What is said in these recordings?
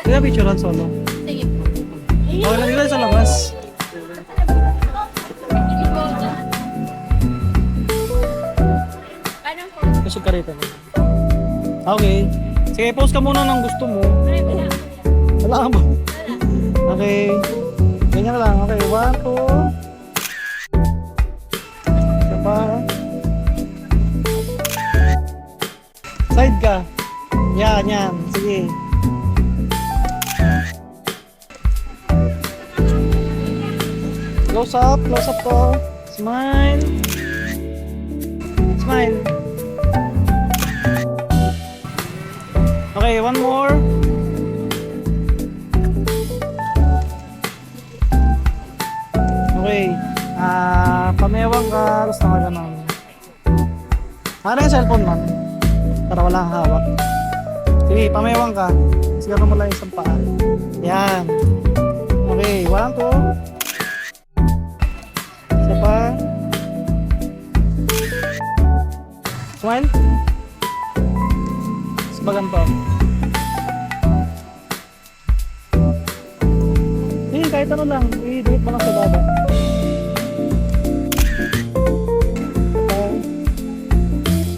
Kaya picturean solo. Sige po. Okay lang dito sa labas. Paano po? Kusog ka rito. Okay. Sige, post ka muna ng gusto mo. Ay, wala. Wala ka ba? Okay. Ganyan lang. Okay, 1, 2. Isa pa. Side ka. Yan, yan. Sige. Close up ko. Smile. Smile. Okay, one more. Okay. Pamewang ka, gusto ka ganun. Ano yung cellphone man? Para wala kang hawak. Sige, pamewang ka. Siguro mo lang isang paa. Yan. Okay, 1, 2. Isa pa. Smile. Sa ganito. Sige, kahit ano lang. I-delete mo lang sa baba.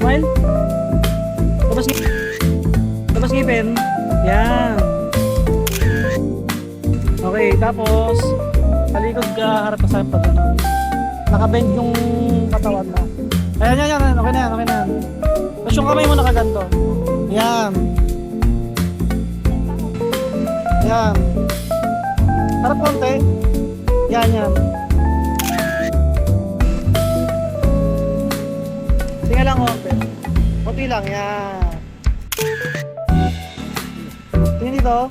Smile. Tapos ngipin. Yan. Okay, tapos talikod ka, harap ka sa pag nakabend yung katawan mo. Ayan, yan, yan. Okay na yan, okay na yan. Tapos yung kamay mo nakaganto. Yan. Yan. Harap konti. Yan, yan. Tingnan lang konti. Konti lang, yan. Tingnan dito.